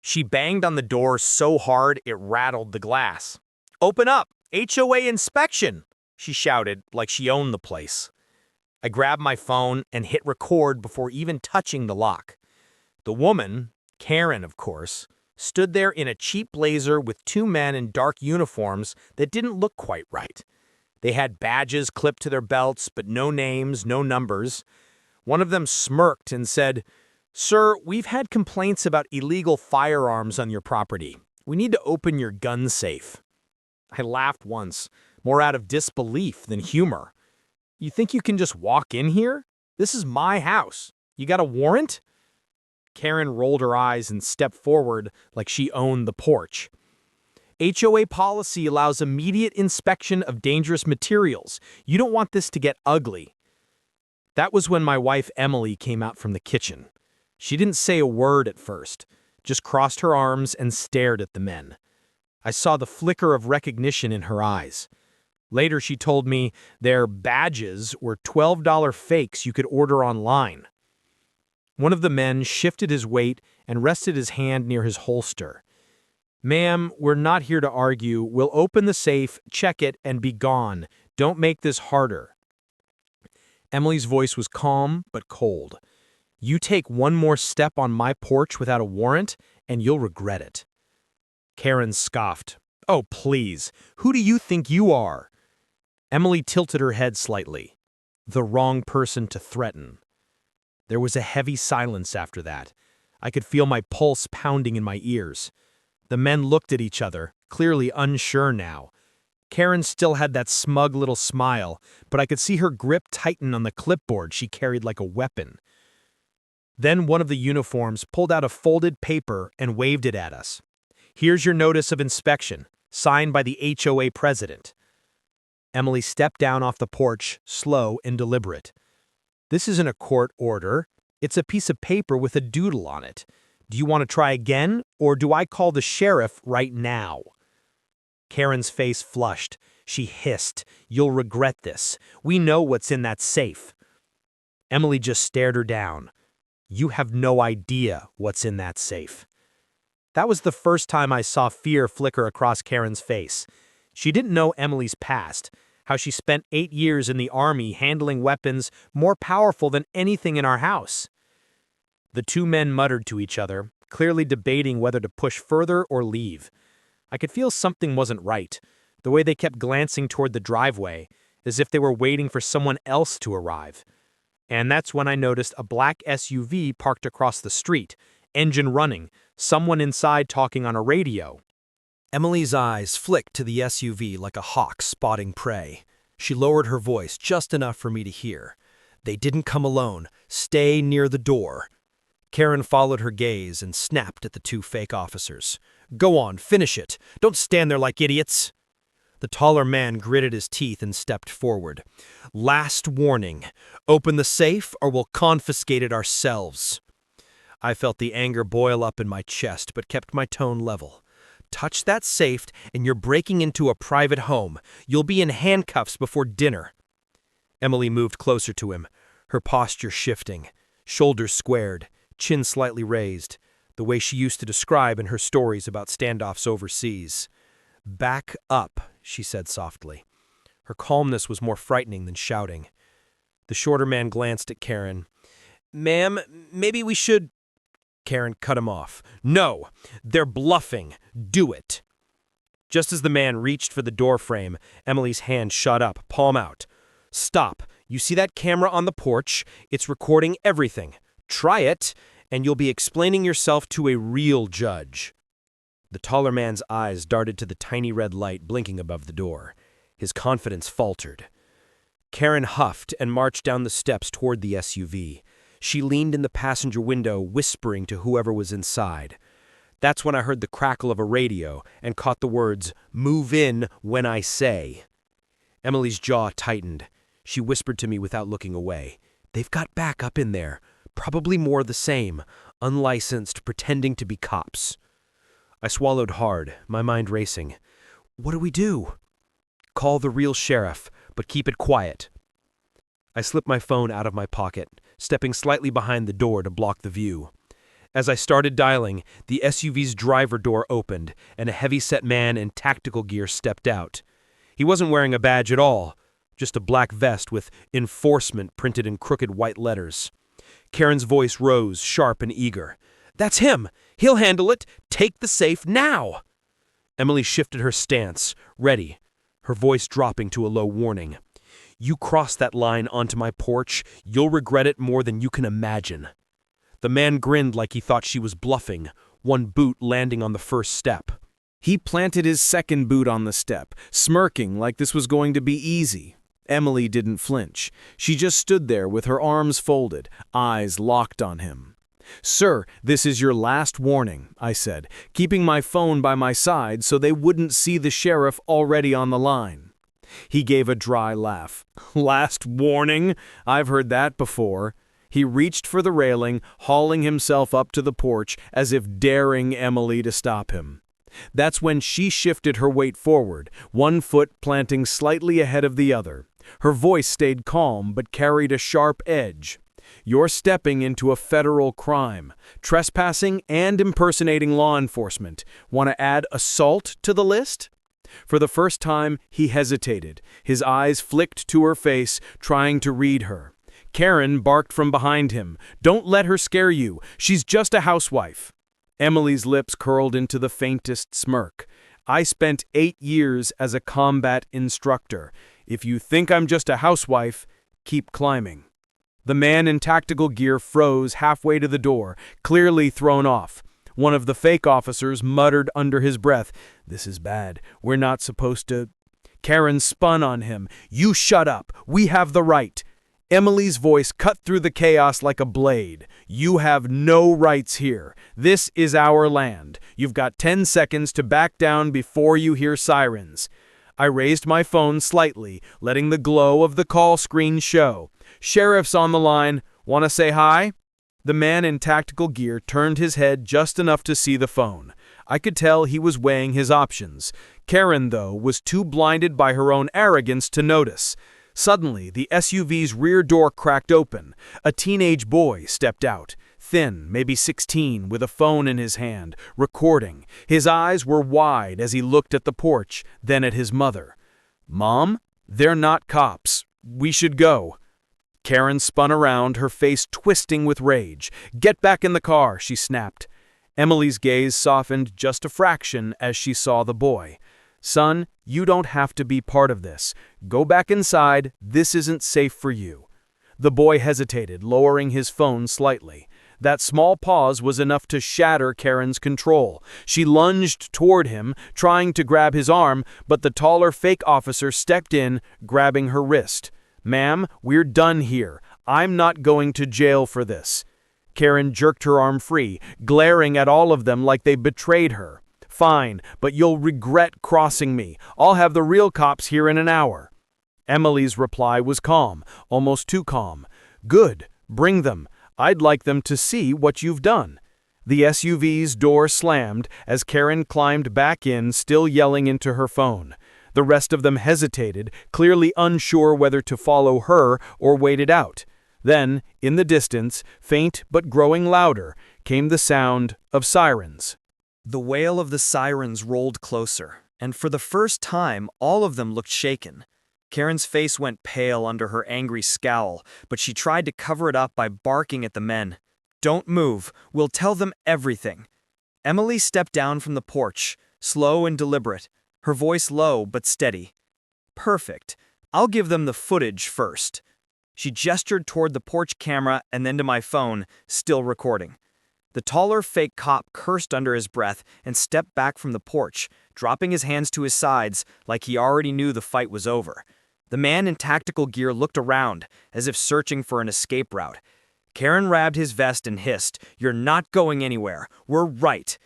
She banged on the door so hard it rattled the glass. "Open up! HOA inspection!" she shouted like she owned the place. I grabbed my phone and hit record before even touching the lock. The woman, Karen of course, stood there in a cheap blazer with two men in dark uniforms that didn't look quite right. They had badges clipped to their belts, but no names, no numbers. One of them smirked and said, "Sir, we've had complaints about illegal firearms on your property. We need to open your gun safe." I laughed once, more out of disbelief than humor. "You think you can just walk in here? This is my house. You got a warrant?" Karen rolled her eyes and stepped forward like she owned the porch. "HOA policy allows immediate inspection of dangerous materials. You don't want this to get ugly." That was when my wife Emily came out from the kitchen. She didn't say a word at first, just crossed her arms and stared at the men. I saw the flicker of recognition in her eyes. Later she told me their badges were $12 fakes you could order online. One of the men shifted his weight and rested his hand near his holster. "Ma'am, we're not here to argue. We'll open the safe, check it, and be gone. Don't make this harder." Emily's voice was calm but cold. "You take one more step on my porch without a warrant, and you'll regret it." Karen scoffed. "Oh, please. Who do you think you are?" Emily tilted her head slightly. "The wrong person to threaten." There was a heavy silence after that. I could feel my pulse pounding in my ears. The men looked at each other, clearly unsure now. Karen still had that smug little smile, but I could see her grip tighten on the clipboard she carried like a weapon. Then one of the uniforms pulled out a folded paper and waved it at us. "Here's your notice of inspection, signed by the HOA president." Emily stepped down off the porch, slow and deliberate. "This isn't a court order. It's a piece of paper with a doodle on it. Do you want to try again, or do I call the sheriff right now?" Karen's face flushed. She hissed, "You'll regret this. We know what's in that safe." Emily just stared her down. "You have no idea what's in that safe." That was the first time I saw fear flicker across Karen's face. She didn't know Emily's past, how she spent 8 years in the army handling weapons more powerful than anything in our house. The two men muttered to each other, clearly debating whether to push further or leave. I could feel something wasn't right, the way they kept glancing toward the driveway, as if they were waiting for someone else to arrive. And that's when I noticed a black SUV parked across the street, engine running, someone inside talking on a radio. Emily's eyes flicked to the SUV like a hawk spotting prey. She lowered her voice just enough for me to hear. "They didn't come alone. Stay near the door." Karen followed her gaze and snapped at the two fake officers. "Go on, finish it. Don't stand there like idiots." The taller man gritted his teeth and stepped forward. "Last warning. Open the safe or we'll confiscate it ourselves." I felt the anger boil up in my chest but kept my tone level. "Touch that safe and you're breaking into a private home. You'll be in handcuffs before dinner." Emily moved closer to him, her posture shifting, shoulders squared, chin slightly raised, the way she used to describe in her stories about standoffs overseas. "Back up," she said softly. Her calmness was more frightening than shouting. The shorter man glanced at Karen. "Ma'am, maybe we should—" Karen cut him off. "No, they're bluffing. Do it." Just as the man reached for the doorframe, Emily's hand shot up, palm out. "Stop. You see that camera on the porch? It's recording everything. Try it, and you'll be explaining yourself to a real judge." The taller man's eyes darted to the tiny red light blinking above the door. His confidence faltered. Karen huffed and marched down the steps toward the SUV. She leaned in the passenger window, whispering to whoever was inside. That's when I heard the crackle of a radio and caught the words, "Move in when I say." Emily's jaw tightened. She whispered to me without looking away. "They've got backup in there. Probably more the same. Unlicensed, pretending to be cops." I swallowed hard, my mind racing. What do we do? Call the real sheriff, but keep it quiet. I slipped my phone out of my pocket, stepping slightly behind the door to block the view. As I started dialing, the SUV's driver door opened, and a heavy-set man in tactical gear stepped out. He wasn't wearing a badge at all, just a black vest with enforcement printed in crooked white letters. Karen's voice rose, sharp and eager. "That's him! He'll handle it! Take the safe now!" Emily shifted her stance, ready, her voice dropping to a low warning. "You cross that line onto my porch, you'll regret it more than you can imagine." The man grinned like he thought she was bluffing, one boot landing on the first step. He planted his second boot on the step, smirking like this was going to be easy. Emily didn't flinch. She just stood there with her arms folded, eyes locked on him. "Sir, this is your last warning," I said, keeping my phone by my side so they wouldn't see the sheriff already on the line. He gave a dry laugh. "Last warning? I've heard that before." He reached for the railing, hauling himself up to the porch as if daring Emily to stop him. That's when she shifted her weight forward, one foot planting slightly ahead of the other. Her voice stayed calm but carried a sharp edge. "You're stepping into a federal crime, trespassing and impersonating law enforcement. Want to add assault to the list?" For the first time, he hesitated. His eyes flicked to her face, trying to read her. Karen barked from behind him. "Don't let her scare you. She's just a housewife." Emily's lips curled into the faintest smirk. "I spent 8 years as a combat instructor. If you think I'm just a housewife, keep climbing." The man in tactical gear froze halfway to the door, clearly thrown off. One of the fake officers muttered under his breath, "This is bad. We're not supposed to—" Karen spun on him. "You shut up. We have the right." Emily's voice cut through the chaos like a blade. "You have no rights here. This is our land. You've got 10 seconds to back down before you hear sirens." I raised my phone slightly, letting the glow of the call screen show. "Sheriff's on the line. Want to say hi?" The man in tactical gear turned his head just enough to see the phone. I could tell he was weighing his options. Karen, though, was too blinded by her own arrogance to notice. Suddenly, the SUV's rear door cracked open. A teenage boy stepped out, thin, maybe 16, with a phone in his hand, recording. His eyes were wide as he looked at the porch, then at his mother. "Mom, they're not cops. We should go." Karen spun around, her face twisting with rage. "Get back in the car," she snapped. Emily's gaze softened just a fraction as she saw the boy. "Son, you don't have to be part of this. Go back inside. This isn't safe for you." The boy hesitated, lowering his phone slightly. That small pause was enough to shatter Karen's control. She lunged toward him, trying to grab his arm, but the taller fake officer stepped in, grabbing her wrist. "Ma'am, we're done here. I'm not going to jail for this." Karen jerked her arm free, glaring at all of them like they betrayed her. "Fine, but you'll regret crossing me. I'll have the real cops here in an hour." Emily's reply was calm, almost too calm. "Good, bring them. I'd like them to see what you've done." The SUV's door slammed as Karen climbed back in, still yelling into her phone. The rest of them hesitated, clearly unsure whether to follow her or wait it out. Then, in the distance, faint but growing louder, came the sound of sirens. The wail of the sirens rolled closer, and for the first time, all of them looked shaken. Karen's face went pale under her angry scowl, but she tried to cover it up by barking at the men. "Don't move. We'll tell them everything." Emily stepped down from the porch, slow and deliberate, her voice low but steady. "Perfect. I'll give them the footage first." She gestured toward the porch camera and then to my phone, still recording. The taller fake cop cursed under his breath and stepped back from the porch, dropping his hands to his sides like he already knew the fight was over. The man in tactical gear looked around, as if searching for an escape route. Karen grabbed his vest and hissed, "You're not going anywhere. We're right."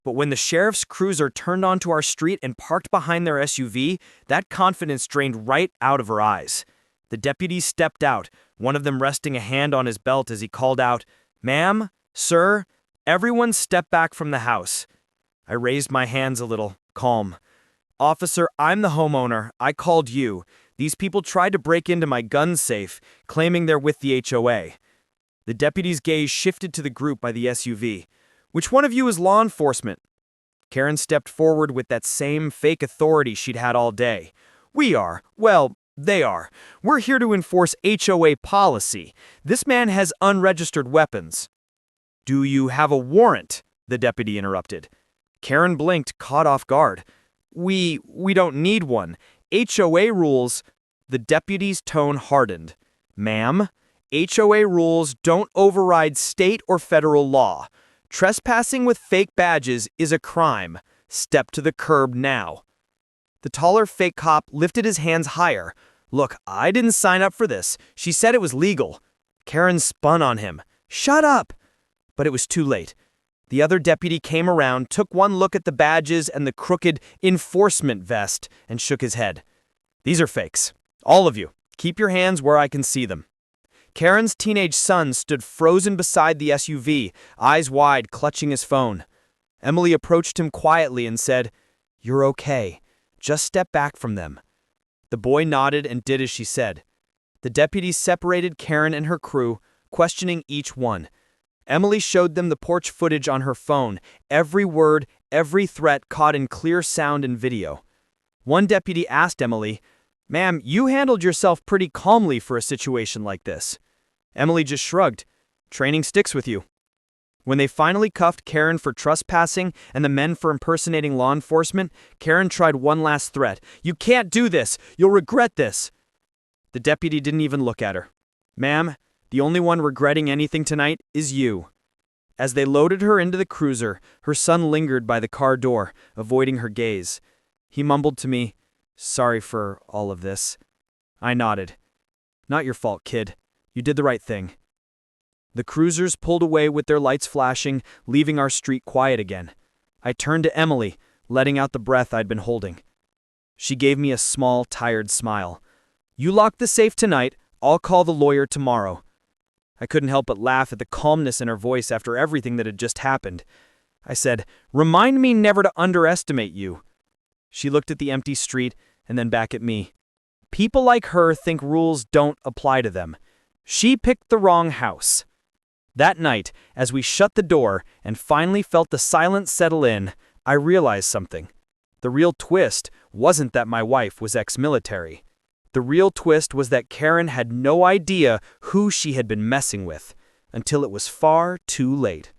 But when the sheriff's cruiser turned onto our street and parked behind their SUV, that confidence drained right out of her eyes. The deputies stepped out, one of them resting a hand on his belt as he called out, "Ma'am, sir, everyone step back from the house." I raised my hands a little, calm. "Officer, I'm the homeowner. I called you. These people tried to break into my gun safe, claiming they're with the HOA." The deputy's gaze shifted to the group by the SUV. Which one of you is law enforcement? Karen stepped forward with that same fake authority she'd had all day. We are. Well, they are. We're here to enforce HOA policy. This man has unregistered weapons. Do you have a warrant? The deputy interrupted. Karen blinked, caught off guard. We don't need one. HOA rules. The deputy's tone hardened. Ma'am, HOA rules don't override state or federal law. Trespassing with fake badges is a crime. Step to the curb now. The taller fake cop lifted his hands higher. Look, I didn't sign up for this. She said it was legal. Karen spun on him. Shut up! But it was too late. The other deputy came around, took one look at the badges and the crooked enforcement vest, and shook his head. These are fakes. All of you. Keep your hands where I can see them. Karen's teenage son stood frozen beside the SUV, eyes wide, clutching his phone. Emily approached him quietly and said, You're okay. Just step back from them. The boy nodded and did as she said. The deputies separated Karen and her crew, questioning each one. Emily showed them the porch footage on her phone, every word, every threat caught in clear sound and video. One deputy asked Emily, Ma'am, you handled yourself pretty calmly for a situation like this. Emily just shrugged. Training sticks with you. When they finally cuffed Karen for trespassing and the men for impersonating law enforcement, Karen tried one last threat. You can't do this. You'll regret this. The deputy didn't even look at her. Ma'am, the only one regretting anything tonight is you. As they loaded her into the cruiser, her son lingered by the car door, avoiding her gaze. He mumbled to me, Sorry for all of this. I nodded. Not your fault, kid. You did the right thing. The cruisers pulled away with their lights flashing, leaving our street quiet again. I turned to Emily, letting out the breath I'd been holding. She gave me a small, tired smile. You lock the safe tonight. I'll call the lawyer tomorrow. I couldn't help but laugh at the calmness in her voice after everything that had just happened. I said, Remind me never to underestimate you. She looked at the empty street and then back at me. People like her think rules don't apply to them. She picked the wrong house. That night, as we shut the door and finally felt the silence settle in, I realized something. The real twist wasn't that my wife was ex-military. The real twist was that Karen had no idea who she had been messing with, until it was far too late.